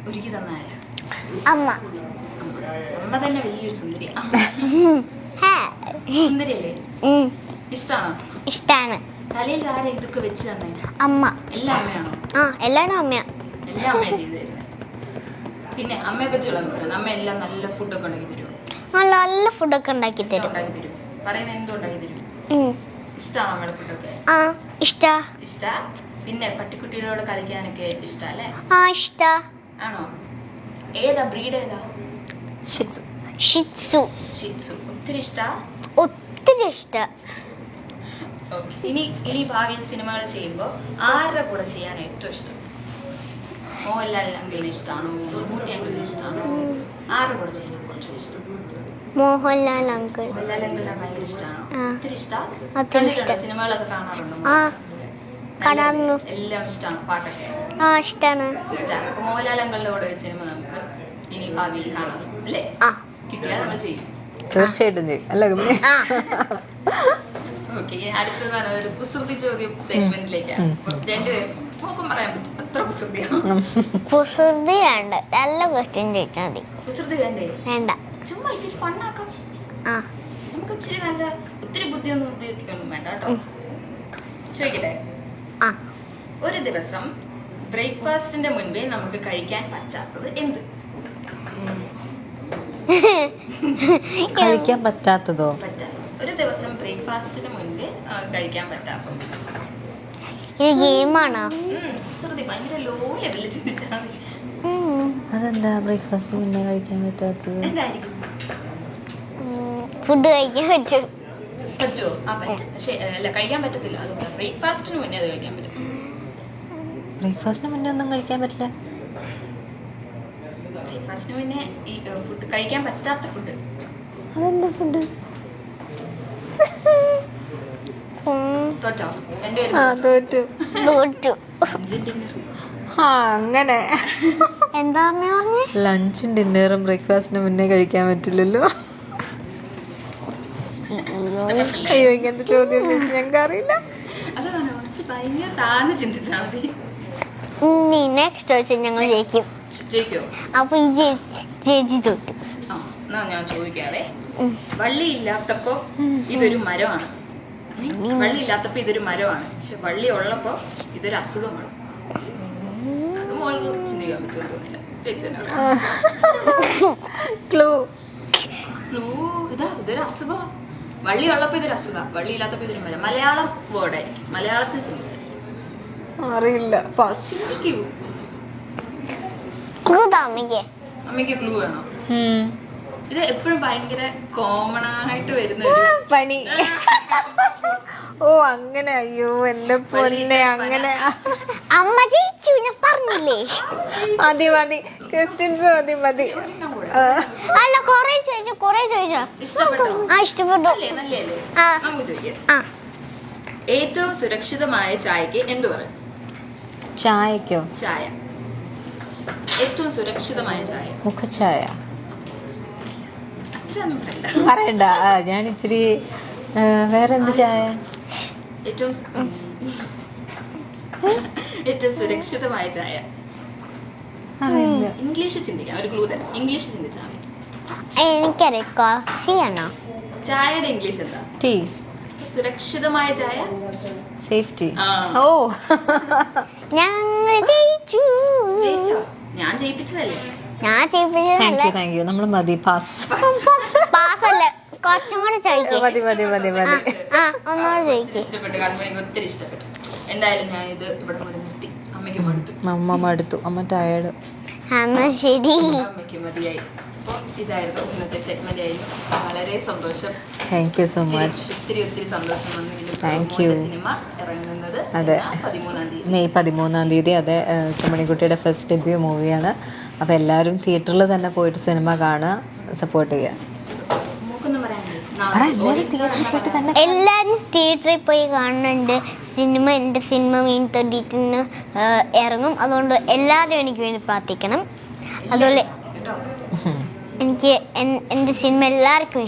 ഒരുക്കി തന്നാരാ? അമ്മ. അമ്മ തന്നെ വലിയൊരു സുന്ദരിയാ. സുന്ദരിയല്ലേ? ഇഷ്ടാണോ? ഇഷ്ടാണ്. തലയിൽ ആരാ ഇതൊക്കെ വെച്ച് തന്നെ? അമ്മ. എല്ലാം അമ്മയാണോ? എല്ലാരും അമ്മയാ. എല്ലാം അമ്മയാ ചെയ്തു തരുന്നത്. പിന്നെ അമ്മയെ പറ്റിയുള്ള അഭിപ്രായം, അമ്മ എല്ലാം നല്ല ഫുഡൊക്കെ ഉണ്ടാക്കി തരുമോ? നല്ല ഫുഡൊക്കെ ഉണ്ടാക്കി തരും. പറയുന്ന എന്തോ ഉണ്ടാക്കി തരും. ഇഷ്ടമാണോ അമ്മയുടെ ഫുഡൊക്കെ? ഇഷ്ടാ. പിന്നെ പട്ടിക്കുട്ടികളോട് കളിക്കാനൊക്കെ ഇഷ്ടല്ലേ? ഇഷ്ടാ. ആണോ? ഏതാ ബ്രീഡ്? ഏതാ? ഷിറ്റ്സു. ഒത്തിരി ഇഷ്ടാ. ഇനി ഭാവിയിൽ സിനിമകൾ ചെയ്യുമ്പോൾ ആരുടെ കൂടെ ചെയ്യാൻ ഏറ്റവും ഇഷ്ടം? മോഹൻലാൽ അങ്കിളിനെ ഇഷ്ടമാണോ? മമ്മൂട്ടി അങ്കിളിനെ ഇഷ്ടമാണോ? ആരുടെ കൂടെ ചെയ്യാൻ കുറച്ചുകൂടി ഇഷ്ടം? മോഹൻലാൽ അങ്കിൾ. മോഹൻലാൽ അങ്കിളിനെ ഭയങ്കര ഇഷ്ടമാണോ? ഒത്തിരി ഇഷ്ടം. സിനിമകളൊക്കെ കാണാറുണ്ടോ? കാണാറുണ്ട്. എല്ലാം ഇഷ്ടമാണ്. പാട്ടൊക്കെ ഇഷ്ടാണ്. അപ്പൊ മോഹൻലാൽ അങ്കിളിന്റെ കൂടെ ഒരു സിനിമ നമുക്ക് ഇനി ഭാവിയിൽ കാണാം അല്ലേ? കിട്ടിയാൽ നമ്മൾ ചെയ്യും. തീർച്ചയായിട്ടും ചെയ്യും അല്ലേ? ഓക്കെ, അടുത്തതാണ് ഒരു കുസൃതി ചോദ്യം സെഗ്മെന്റിലേക്കാണ്. രണ്ടുപേരും നോക്കും പറയാൻ പറ്റും അത്ര കുസൃതിയാണ്. കുസൃതി വേണ്ട, നല്ല ക്വസ്റ്റ്യൻ ചോദിച്ചാൽ മതി. കുസൃതി വേണ്ടേ? വേണ്ട, ചുമ്മാ ഇച്ചിരി ഫണ്ണാക്കാം. നമുക്ക് ഇച്ചിരി നല്ല ഒത്തിരി ബുദ്ധിയൊന്നും ഉപയോഗിക്കൊന്നും വേണ്ട കേട്ടോ. ചോദിക്കട്ടെ? ഒരു ദിവസം ബ്രേക്ക്ഫാസ്റ്റിന്റെ മുൻപേ നമുക്ക് കഴിക്കാൻ പറ്റാത്തത് എന്ത്? കഴിക്കാൻ പറ്റാത്തതോ? ഒരു ദിവസം ബ്രേക്ക്ഫാസ്റ്റിന് മുൻപേ കഴിക്കാൻ പറ്റാത്തത്. ഇത് ഗെയിമാണോ? കുസൃതി ഭയങ്കര ലോ ലെവലിൽ ചിന്തിച്ചാൽ മതി. അതെന്താ ബ്രേക്ക്ഫാസ്റ്റിന് മുന്നേ കഴിക്കാൻ പറ്റാത്തത്? എന്തായിരിക്കും? ഫുഡ് കഴിക്കാൻ പറ്റും. പറ്റുമോ? പറ്റും. പക്ഷെ അല്ല, കഴിക്കാൻ പറ്റത്തില്ല. അതുകൊണ്ട് ബ്രേക്ക്ഫാസ്റ്റിന് മുന്നേ അത് കഴിക്കാൻ പറ്റും. ബ്രേക്ക്ഫാസ്റ്റിന് മുന്നേ ഒന്നും കഴിക്കാൻ പറ്റില്ല. ബ്രേക്ക്ഫാസ്റ്റിന് മുന്നേ ഈ ഫുഡ് കഴിക്കാൻ പറ്റാത്ത ഫുഡ്. അതെന്താ ഫുഡ്? തോറ്റോ? തോറ്റു. അങ്ങനെ എന്താ ലഞ്ചും ഡിന്നറും ബ്രേക്ക്ഫാസ്റ്റിന് മുന്നേ കഴിക്കാൻ പറ്റില്ലല്ലോ. അയ്യോ, ഇങ്ങനത്തെ ചോദ്യം ഞങ്ങൾക്ക് അറിയില്ല. അതാണ് ഭയങ്കര താഴ്ന്ന് ചിന്തിച്ചാൽ മതി. നെക്സ്റ്റ് ചോദിച്ചാൽ ഞങ്ങൾ ജയിക്കും. ജയിക്കോ? അപ്പൊ ഈ ചേച്ചി തൊട്ടു. എന്നാ ഞാൻ ചോദിക്കാവേ. വള്ളിയില്ലാത്തപ്പോ ഇതൊരു മരമാണ്. വള്ളിയില്ലാത്തപ്പോ ഇതൊരു മരമാണ്. പക്ഷെ വള്ളി ഉള്ളപ്പോ ഇതൊരു അസുഖമാണ്. അത് മോൾക്ക് ചിന്തിക്കാൻ പറ്റുമെന്ന് തോന്നില്ല. ഇതൊരു അസുഖമാണ്. വള്ളി ഉള്ളപ്പോ ഇതൊരു അസുഖം, വള്ളി ഇല്ലാത്തപ്പോ ഇതൊരു മരം. മലയാളം വേർഡായിരിക്കും. മലയാളത്തിൽ ചിന്തിച്ചു. അറിയില്ല. അമ്മയ്ക്ക് ക്ലൂ വേണോ? ഇത് എപ്പോഴും ഭയങ്കര കോമൺ ആയിട്ട് വരുന്ന പനി. ഓ അങ്ങനെ. അയ്യോ എന്റെ പൊന്നെ, അങ്ങനെ. അമ്മ ജയിച്ചു, ഞാൻ പറഞ്ഞില്ലേ. മതി ക്വസ്റ്റ്യൻസ് മതി. അല്ല, കൊറേ ചോദിച്ചോ. ഇഷ്ടപ്പെട്ടു. ഏറ്റവും സുരക്ഷിതമായ ചായക്ക് എന്ത് പറയും? ചായക്കോ? ചായ. ഏറ്റവും സുരക്ഷിതമായ ചായ. മുഖച്ചായ. അത്രയൊന്നും പറയണ്ട. ഞാൻ ഇച്ചിരി വേറെന്ത് ചായ? ഏറ്റവും സുരക്ഷിതമായ ചായ. ഇംഗ്ലീഷ് ചിന്തിക്കാം. ഒരു ക്ലൂ തരാം. ഇംഗ്ലീഷ് ചിന്തിച്ചാൽ മതി. എനിക്കറിയാം. കോഫിയാണോ? ചായയുടെ ഇംഗ്ലീഷ് എന്താ? ടീ. സുരക്ഷിതമായ ചായ സേഫ്റ്റി. ഓ, ഞങ്ങൾ ജയിച്ചു. ഞാൻ ജയിപ്പിച്ചതല്ലേ? Thank you. നമ്മൾ മതി. പാസ്. പാസ്സല്ല, കുറച്ചും കൂടെ ചോദിക്കും. മതി. ഒന്നുകൂടെ ചോദിക്കും. ഇഷ്ടപ്പെട്ടു. കൺമണിക്ക് ഒത്തിരി ഇഷ്ടപ്പെട്ടു. എന്തായാലും ഞാൻ ഇത് ഇവിടെ കൊണ്ട് നിർത്തി. അമ്മയ്ക്ക് മടുത്തു. അമ്മ മടുത്തു. അമ്മ ടയേർഡ്. എന്നാ ശരി. അമ്മയ്ക്ക് മതിയായി. അപ്പോൾ ഇതായിരുന്നു ഇന്നത്തെ സെഗ്മെന്റ് ആയിരുന്നു. വളരെ സന്തോഷം. Thank you so much. ഒത്തിരി സന്തോഷം വന്നെങ്കിലും. Thank you. സിനിമ ഇറങ്ങുന്നത് അതെ, 13-ാം തീയതി. മെയ് 13-ാം തീയതി. അതെ, കമണിക്കുട്ടിയുടെ ഫസ്റ്റ് ഡെബ്യൂ മൂവിയാണ്. അപ്പോൾ എല്ലാവരും തിയേറ്ററിൽ തന്നെ പോയിട്ട് സിനിമ കാണുക, സപ്പോർട്ട് ചെയ്യുക. എല്ലാരും തിയേറ്ററിൽ പോയി കാണുന്നുണ്ട്. എൻ്റെ സിനിമ മെയ് 30 ഇറങ്ങും. അതുകൊണ്ട് എല്ലാവരും എനിക്ക് വേണ്ടി പ്രാർത്ഥിക്കണം. അതുപോലെ എനിക്ക് എൻ്റെ സിനിമ എല്ലാവർക്കും